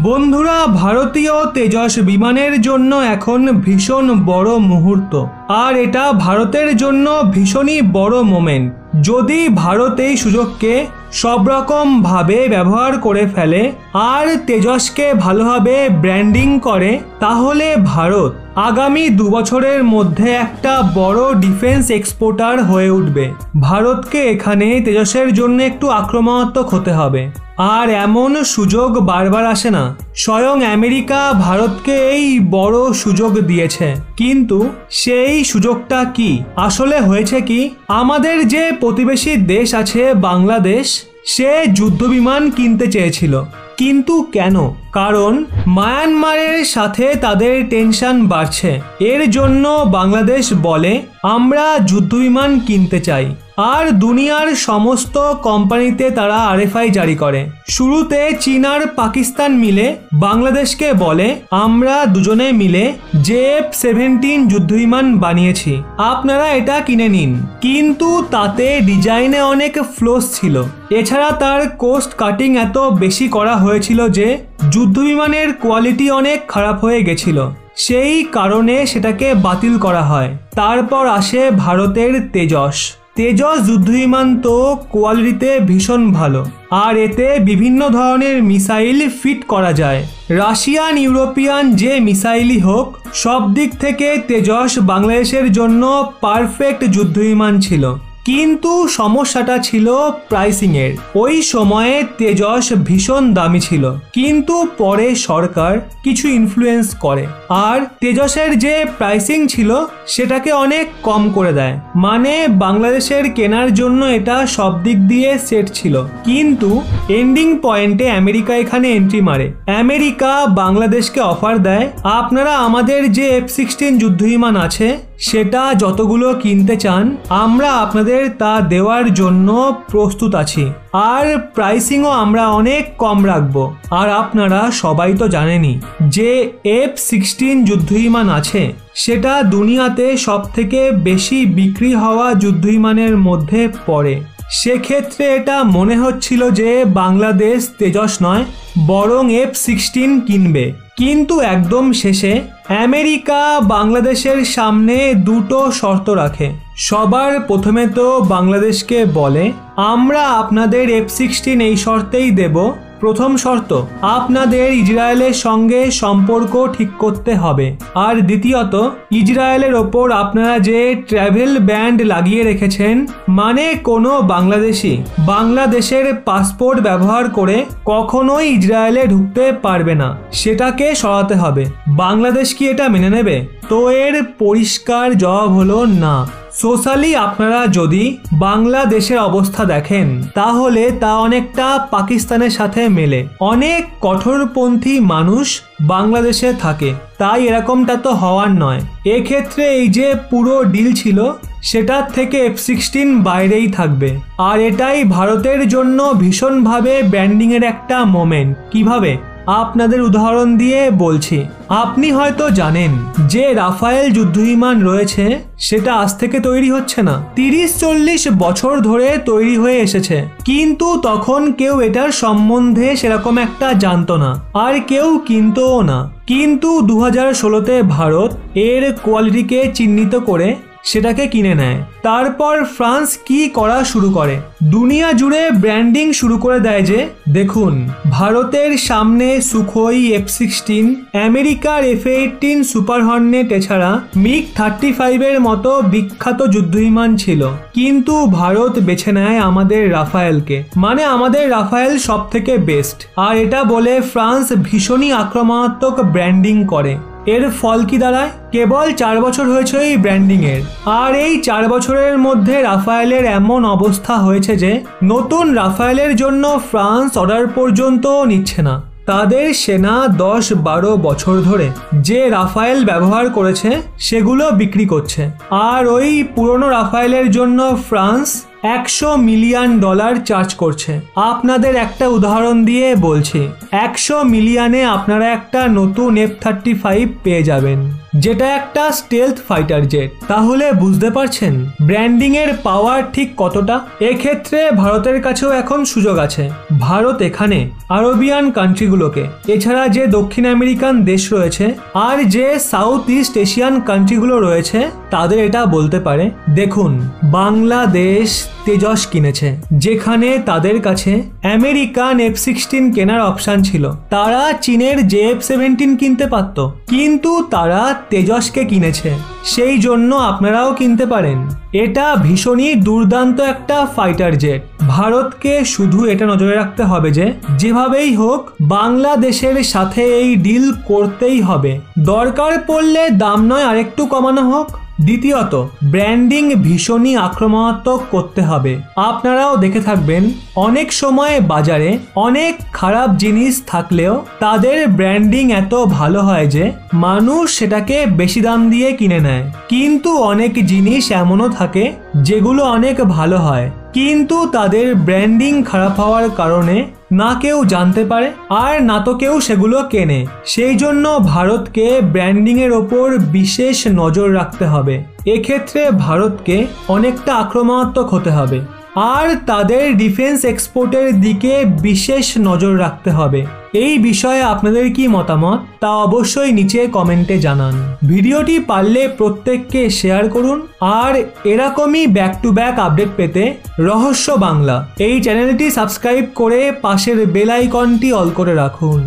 বন্ধুরা, ভারতীয় তেজস বিমানের জন্য এখন ভীষণ বড় মুহূর্ত, আর এটা ভারতের জন্য ভীষণই বড় মোমেন্ট। যদি ভারত এই সুযোগকে সব রকম ভাবে ব্যবহার করে ফেলে আর তেজসকে ভালোভাবে ব্র্যান্ডিং করে, তাহলে ভারত আগামী 2 বছরের মধ্যে একটা বড় ডিফেন্স এক্সপোর্টার হয়ে উঠবে। ভারতকে এখানে তেজসের জন্য একটু আক্রমণাত্মক হতে হবে। আর এমন সুযোগ বারবার আসে না। স্বয়ং আমেরিকা ভারতকে এই বড় সুযোগ দিয়েছে, কিন্তু সেই সুযোগটা কি আসলে হয়েছে কি? আমাদের যে প্রতিবেশী দেশ আছে বাংলাদেশ, সে যুদ্ধবিমান কিনতে চেয়েছিল, কিন্তু কেন? কারণ মায়ানমারের সাথে তাদের টেনশন বাড়ছে। এর জন্য বাংলাদেশ বলে আমরা যুদ্ধবিমান কিনতে চাই, আর দুনিয়ার সমস্ত কোম্পানিতে তারা আরএফআই জারি করে। শুরুতে চীন আর পাকিস্তান মিলে বাংলাদেশকে বলে আমরা দুজনে মিলে JF-17 যুদ্ধবিমান বানিয়েছি, আপনারা এটা কিনে নিন। কিন্তু তাতে ডিজাইনে অনেক ফ্লোস ছিল। এছাড়া তার কোস্ট কাটিং এত বেশি করা হয়েছিল যে যুদ্ধবিমানের কোয়ালিটি অনেক খারাপ হয়ে গেছিল। সেই কারণে সেটাকে বাতিল করা হয়। তারপর আসে ভারতের তেজস যুদ্ধবিমান। তো কোয়ালিটিতে ভীষণ ভালো, আর এতে বিভিন্ন ধরনের মিসাইল ফিট করা যায়। রাশিয়ান ইউরোপিয়ান যে মিসাইলই হোক, সব দিক থেকে তেজস বাংলাদেশের জন্য পারফেক্ট যুদ্ধবিমান ছিল। কিন্তু সমস্যাটা ছিল প্রাইসিং এর। ওই সময়ে তেজস ভীষণ দামি ছিল, কিন্তু পরে সরকার কিছু ইনফ্লুয়েন্স করে আর তেজসের যে প্রাইসিং ছিল সেটাকে অনেক কম করে দেয়। মানে বাংলাদেশের কেনার জন্য এটা সব দিক দিয়ে সেট ছিল, কিন্তু এন্ডিং পয়েন্টে আমেরিকা এখানে এন্ট্রি মারে। আমেরিকা বাংলাদেশকে অফার দেয়, আপনারা আমাদের যে F-16 যুদ্ধবিমান আছে সেটা যতগুলো কিনতে চান আমরা আপনাদের তা দেওয়ার জন্য প্রস্তুত আছি, আর প্রাইসিংও আমরা অনেক কম রাখবো। আর আপনারা সবাই তো জানেনই যে F-16 যুদ্ধবিমান আছে সেটা দুনিয়াতে সব থেকে বেশি বিক্রি হওয়া যুদ্ধবিমানের মধ্যে পড়ে। সেক্ষেত্রে এটা মনে হচ্ছিল যে বাংলাদেশ তেজস নয় বরং F-16 কিনবে। কিন্তু একদম শেষে আমেরিকা বাংলাদেশের সামনে দুটো শর্ত রাখে। সবার প্রথমে তো বাংলাদেশকে বলে আমরা আপনাদের F-16 এই শর্তেই দেব। প্রথম শর্ত, আপনাদের ইসরায়েলের সঙ্গে সম্পর্ক ঠিক করতে হবে। আর দ্বিতীয়ত, ইসরায়েলের ওপর আপনারা যে ট্রাভেল ব্যান্ড লাগিয়ে রেখেছেন, মানে কোনো বাংলাদেশি বাংলাদেশের পাসপোর্ট ব্যবহার করে কখনোই ইসরায়েলে ঢুকতে পারবে না, সেটাকে সরাতে হবে। বাংলাদেশ কি এটা মেনে নেবে? তো এর পরিষ্কার জবাব হলো না। সোশ্যালি আপনারা যদি বাংলাদেশের অবস্থা দেখেন তাহলে তা অনেকটা পাকিস্তানের সাথে মেলে। অনেক কঠোরপন্থী মানুষ বাংলাদেশে থাকে, তাই এরকমটা তো হওয়ার নয়। এক্ষেত্রে এই যে পুরো ডিল ছিল সেটার থেকে F-16 বাইরেই থাকবে। আর এটাই ভারতের জন্য ভীষণভাবে ব্র্যান্ডিংয়ের একটা মোমেন্ট। কিভাবে? আপনাদের উদাহরণ দিয়ে বলছি। আপনি হয়তো জানেন যে রাফায়েল যুদ্ধবিমান রয়েছে সেটা আজ থেকে তৈরি হচ্ছে না, 30-40 বছর ধরে তৈরি হয়ে এসেছে, কিন্তু তখন কেউ এটার সম্বন্ধে সেরকম একটা জানতো না, আর কেউ কিনতোও না। কিন্তু 2016-তে ভারত এর কোয়ালিটিকে চিহ্নিত করে সেটাকে কিনে নেয়। তারপর ফ্রান্স কি করা শুরু করে, দুনিয়া জুড়ে ব্র্যান্ডিং শুরু করে দেয় যে দেখুন ভারতের সামনে সুখোই F-16, আমেরিকার F-18 সুপার হর্নেট, এছাড়া MiG-35 এর মতো বিখ্যাত যুদ্ধবিমান ছিল, কিন্তু ভারত বেছে নেয় আমাদের রাফায়েলকে। মানে আমাদের রাফায়েল সব থেকে বেস্ট। আর এটা বলে ফ্রান্স ভীষণই আক্রমণাত্মক ব্র্যান্ডিং করে। এর ফল কি দাঁড়ায়? কেবল 4 বছর হয়েছে এই ব্র্যান্ডিং এর, আর এই 4 বছরের মধ্যে রাফায়েলের এমন অবস্থা হয়েছে যে নতুন রাফায়েলের জন্য ফ্রান্স অর্ডার পর্যন্ত নিচ্ছে না। তাদের সেনা 10-12 বছর ধরে যে রাফায়েল ব্যবহার করেছে সেগুলো বিক্রি করছে, আর ওই পুরনো রাফায়েলের জন্য ফ্রান্স $100 মিলিয়ন চার্জ করছে। আপনাদের একটা উদাহরণ দিয়ে বলছি, $100 মিলিয়নে আপনারা একটা নতুন F-35 পেয়ে যাবেন। যেটা একটা স্টেলথ ফাইটার জেট। তাহলে বুঝতে পারছেন ব্র্যান্ডিং এর পাওয়ার ঠিক কতটা। এক্ষেত্রে ভারতের কাছেও এখন সুযোগ আছে। ভারত এখানে আরবিয়ান কান্ট্রিগুলোকে, এছাড়া যে দক্ষিণ আমেরিকান দেশ রয়েছে আর যে সাউথ ইস্ট এশিয়ান কান্ট্রিগুলো রয়েছে তাদের এটা বলতে পারে, দেখুন বাংলাদেশ তেজস কিনেছে, যেখানে তাদের কাছে আমেরিকান F-16 কেনার অপশন ছিল। তারা চীনের JF-17 কিনতে পারত, কিন্তু তারা তেজসকে কিনেছে। সেই জন্য আপনারাও কিনতে পারেন। এটা ভীষণই দুর্দান্ত একটা ফাইটার জেট। ভারতকে শুধু এটা নজরে রাখতে হবে যে যেভাবেই হোক বাংলাদেশের সাথে এই ডিল করতেই হবে। দরকার পড়লে দাম নয় আরেকটু কমানো হোক। দ্বিতীয়ত, ব্র্যান্ডিং ভীষণই আক্রমণাত্মক করতে হবে। আপনারাও দেখে থাকবেন অনেক সময় বাজারে অনেক খারাপ জিনিস থাকলেও তাদের ব্র্যান্ডিং এত ভালো হয় যে মানুষ সেটাকে বেশি দাম দিয়ে কিনে নেয়। কিন্তু অনেক জিনিস এমনও থাকে যেগুলো অনেক ভালো হয়, কিন্তু তাদের ব্র্যান্ডিং খারাপ হওয়ার কারণে না কেউ জানতে পারে আর না তো কেউ সেগুলো কেনে। সেই জন্য ভারতকে ব্র্যান্ডিং এর ওপর বিশেষ নজর রাখতে হবে। এক্ষেত্রে ভারতকে অনেকটা আক্রমণাত্মক হতে হবে আর তাদের ডিফেন্স এক্সপোর্টের দিকে বিশেষ নজর রাখতে হবে। এই বিষয়ে আপনাদের কি মতামত তা অবশ্যই নিচে কমেন্টে জানান। ভিডিওটি পারলে প্রত্যেককে শেয়ার করুন আর এরকমই ব্যাক টু ব্যাক আপডেট পেতে রহস্য বাংলা এই চ্যানেলটি সাবস্ক্রাইব করে পাশের বেল আইকনটি অল করে রাখুন।